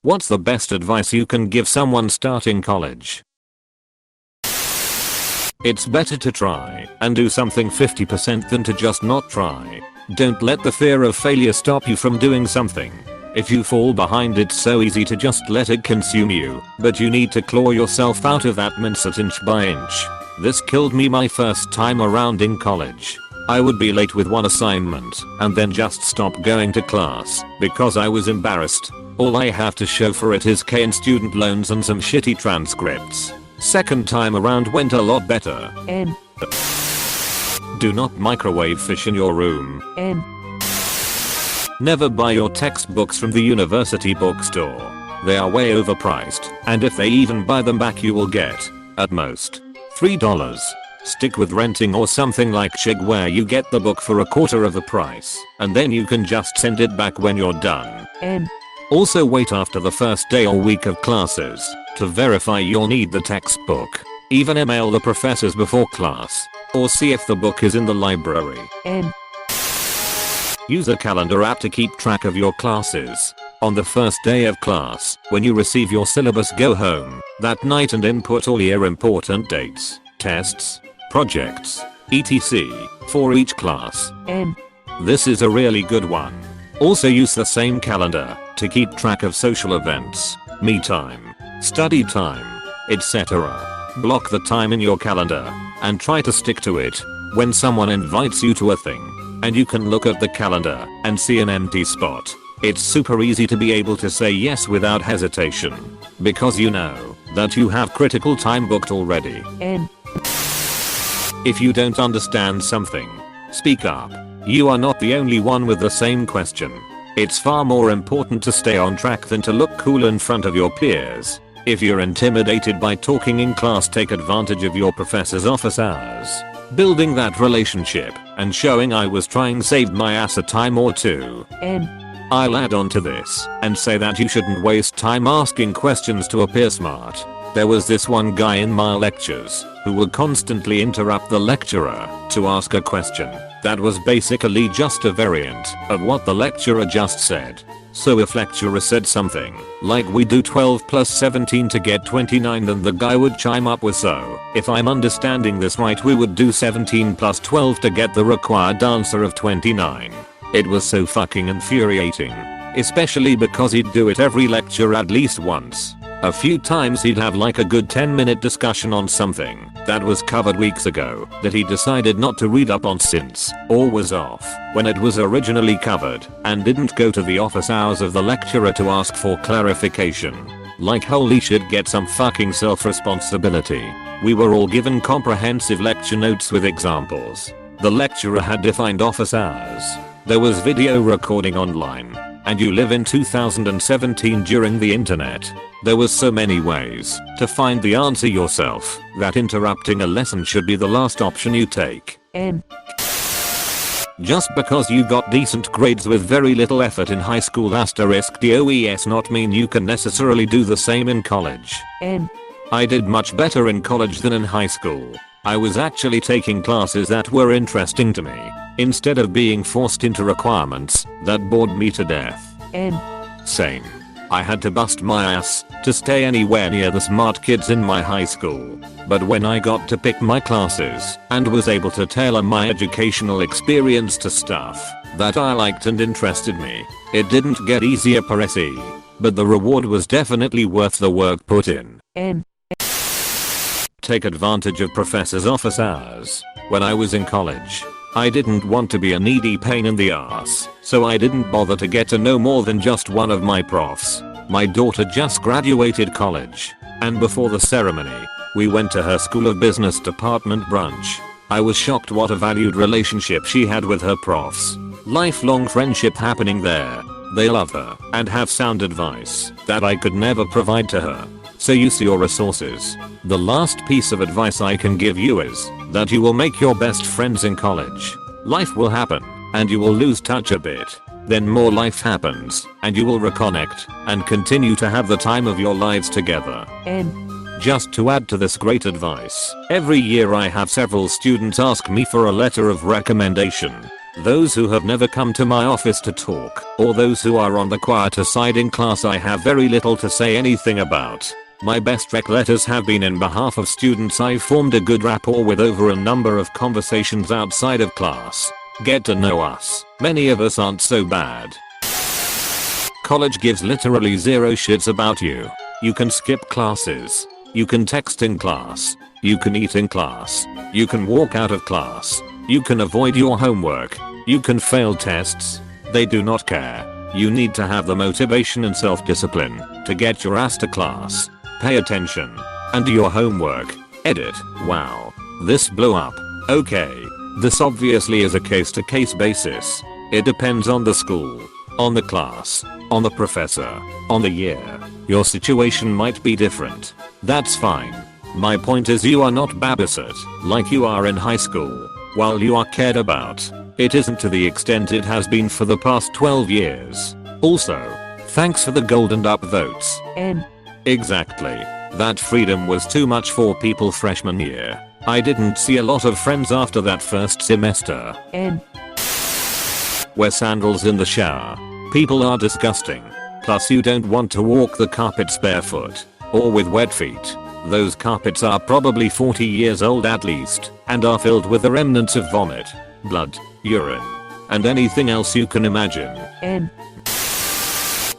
What's the best advice you can give someone starting college? It's better to try and do something 50% than to just not try. Don't let the fear of failure stop you from doing something. If you fall behind, it's so easy to just let it consume you, but you need to claw yourself out of that mindset inch by inch. This killed me my first time around in college. I would be late with one assignment and then just stop going to class because I was embarrassed. All I have to show for it is K in student loans and some shitty transcripts. Second time around went a lot better. Do not microwave fish in your room. Never buy your textbooks from the university bookstore. They are way overpriced, and if they even buy them back you will get, at most, $3. Stick with renting or something like Chig where you get the book for a quarter of the price, and then you can just send it back when you're done. Also wait after the first day or week of classes. To verify you'll need the textbook. Even email the professors before class, or see if the book is in the library. Use a calendar app to keep track of your classes. On the first day of class, when you receive your syllabus, go home that night and input all your important dates, tests, projects, etc. for each class. This is a really good one. Also use the same calendar to keep track of social events, me time, study time, etc. Block the time in your calendar and try to stick to it. When someone invites you to a thing and you can look at the calendar and see an empty spot, it's super easy to be able to say yes without hesitation because you know that you have critical time booked already. If you don't understand something, speak up. You are not the only one with the same question. It's far more important to stay on track than to look cool in front of your peers. If you're intimidated by talking in class, take advantage of your professor's office hours. Building that relationship and showing I was trying saved my ass a time or two. I'll add on to this and say that you shouldn't waste time asking questions to appear smart. There was this one guy in my lectures who would constantly interrupt the lecturer to ask a question that was basically just a variant of what the lecturer just said. So if lecturer said something like we do 12 plus 17 to get 29, then the guy would chime up with, so if I'm understanding this right, we would do 17 plus 12 to get the required answer of 29. It was so fucking infuriating, especially because he'd do it every lecture at least once. A few times he'd have like a good 10-minute discussion on something that was covered weeks ago that he decided not to read up on since, or was off when it was originally covered, and didn't go to the office hours of the lecturer to ask for clarification. Like, holy shit, get some fucking self-responsibility. We were all given comprehensive lecture notes with examples. The lecturer had defined office hours. There was video recording online. And you live in 2017 during the internet. There was so many ways to find the answer yourself that interrupting a lesson should be the last option you take. Just because you got decent grades with very little effort in high school *does not mean you can necessarily do the same in college. I did much better in college than in high school. I was actually taking classes that were interesting to me, instead of being forced into requirements that bored me to death. Same. I had to bust my ass to stay anywhere near the smart kids in my high school. But when I got to pick my classes and was able to tailor my educational experience to stuff that I liked and interested me, it didn't get easier per se. But the reward was definitely worth the work put in. Take advantage of professors' office hours. When I was in college, I didn't want to be a needy pain in the ass, so I didn't bother to get to know more than just one of my profs. My daughter just graduated college, and before the ceremony, we went to her School of Business department brunch. I was shocked what a valued relationship she had with her profs. Lifelong friendship happening there. They love her and have sound advice that I could never provide to her. So use your resources. The last piece of advice I can give you is that you will make your best friends in college. Life will happen and you will lose touch a bit. Then more life happens and you will reconnect and continue to have the time of your lives together. Just to add to this great advice, every year I have several students ask me for a letter of recommendation. Those who have never come to my office to talk, or those who are on the quieter side in class, I have very little to say anything about. My best rec letters have been in behalf of students I've formed a good rapport with over a number of conversations outside of class. Get to know us. Many of us aren't so bad. College gives literally zero shits about you. You can skip classes. You can text in class. You can eat in class. You can walk out of class. You can avoid your homework. You can fail tests. They do not care. You need to have the motivation and self-discipline to get your ass to class. Pay attention. And do your homework. Edit. Wow. This blew up. Okay. This obviously is a case-to-case basis. It depends on the school, on the class, on the professor, on the year. Your situation might be different. That's fine. My point is, you are not babysat like you are in high school. While you are cared about, it isn't to the extent it has been for the past 12 years. Also, thanks for the golden up votes. Exactly. That freedom was too much for people freshman year. I didn't see a lot of friends after that first semester. Wear sandals in the shower. People are disgusting. Plus you don't want to walk the carpets barefoot or with wet feet. Those carpets are probably 40 years old at least and are filled with the remnants of vomit, blood, urine, and anything else you can imagine.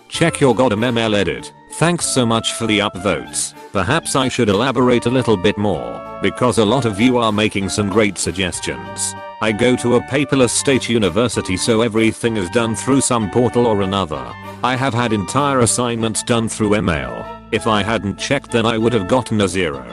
Check your goddamn ML edit. Thanks so much for the upvotes. Perhaps I should elaborate a little bit more, because a lot of you are making some great suggestions. I go to a paperless state university, so everything is done through some portal or another. I have had entire assignments done through email. If I hadn't checked, then I would have gotten a 0.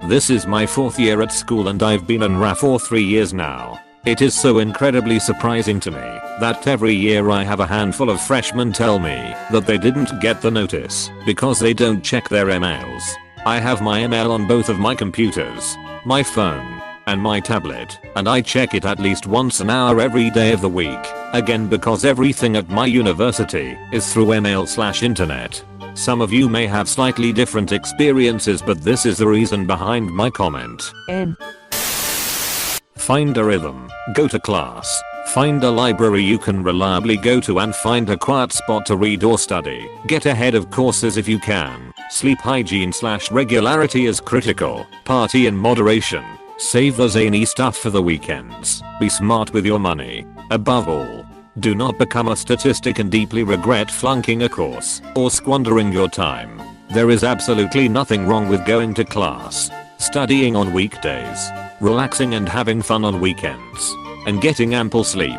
This is my 4th year at school and I've been in RA for 3 years now. It is so incredibly surprising to me that every year I have a handful of freshmen tell me that they didn't get the notice because they don't check their emails. I have my email on both of my computers, my phone, and my tablet, and I check it at least once an hour every day of the week. Again, because everything at my university is through email/internet. Some of you may have slightly different experiences, but this is the reason behind my comment. Find a rhythm. Go to class. Find a library you can reliably go to and find a quiet spot to read or study. Get ahead of courses if you can. Sleep hygiene/regularity is critical. Party in moderation. Save the zany stuff for the weekends. Be smart with your money. Above all, do not become a statistic and deeply regret flunking a course or squandering your time. There is absolutely nothing wrong with going to class, studying on weekdays, relaxing and having fun on weekends, and getting ample sleep.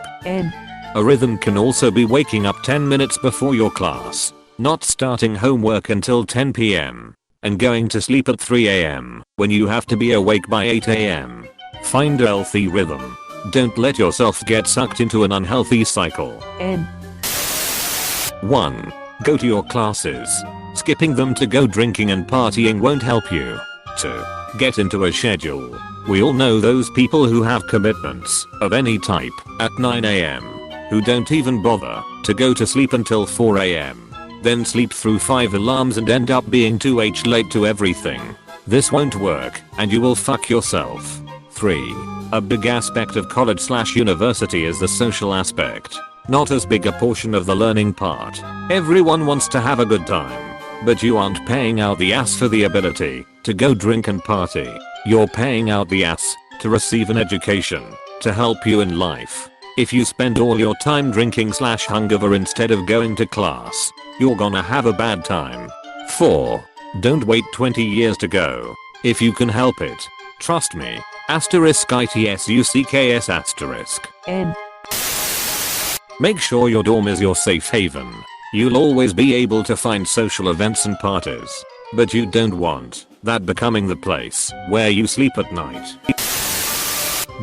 A rhythm can also be waking up 10 minutes before your class, not starting homework until 10 p.m., and going to sleep at 3 a.m. when you have to be awake by 8 a.m. Find a healthy rhythm. Don't let yourself get sucked into an unhealthy cycle. 1. Go to your classes. Skipping them to go drinking and partying won't help you. 2. Get into a schedule. We all know those people who have commitments of any type at 9 a.m. who don't even bother to go to sleep until 4 a.m. then sleep through 5 alarms and end up being too late to everything. This won't work and you will fuck yourself. 3. A big aspect of college/university is the social aspect. Not as big a portion of the learning part. Everyone wants to have a good time, but you aren't paying out the ass for the ability to go drink and party. You're paying out the ass to receive an education to help you in life. If you spend all your time drinking/hungover instead of going to class, you're gonna have a bad time. 4. Don't wait 20 years to go. If you can help it. Trust me. *ITSUCKS**. Make sure your dorm is your safe haven. You'll always be able to find social events and parties, but you don't want that becoming the place where you sleep at night.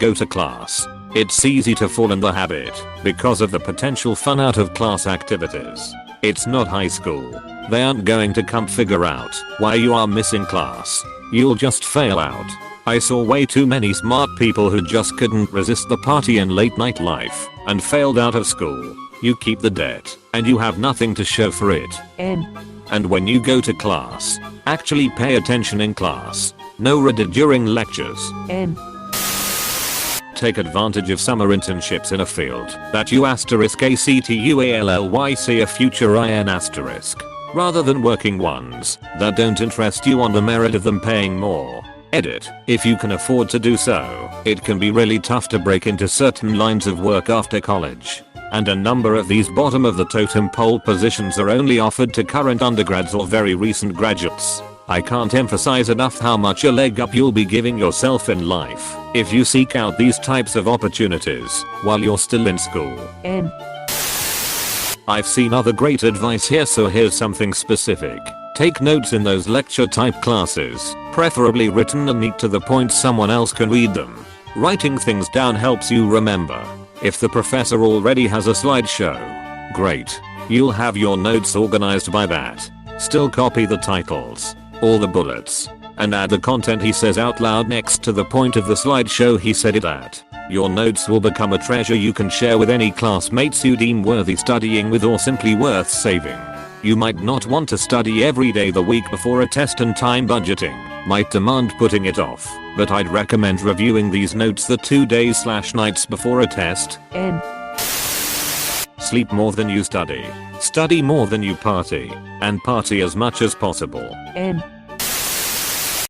Go to class. It's easy to fall in the habit because of the potential fun out of class activities. It's not high school. They aren't going to come figure out why you are missing class. You'll just fail out. I saw way too many smart people who just couldn't resist the party and late night life and failed out of school. You keep the debt and you have nothing to show for it. And when you go to class, actually pay attention in class. No Reddit during lectures. Take advantage of summer internships in a field that you *ACTUALLY see a future in asterisk, rather than working ones that don't interest you on the merit of them paying more. Edit. If you can afford to do so, it can be really tough to break into certain lines of work after college. And a number of these bottom of the totem pole positions are only offered to current undergrads or very recent graduates. I can't emphasize enough how much a leg up you'll be giving yourself in life if you seek out these types of opportunities while you're still in school. I've seen other great advice here, so here's something specific. Take notes in those lecture type classes, preferably written and neat to the point someone else can read them. Writing things down helps you remember. If the professor already has a slideshow, great. You'll have your notes organized by that. Still copy the titles, all the bullets, and add the content he says out loud next to the point of the slideshow he said it at. Your notes will become a treasure you can share with any classmates you deem worthy studying with or simply worth saving. You might not want to study every day the week before a test, and time budgeting might demand putting it off, but I'd recommend reviewing these notes the 2 days/nights before a test. Sleep more than you study more than you party, and party as much as possible.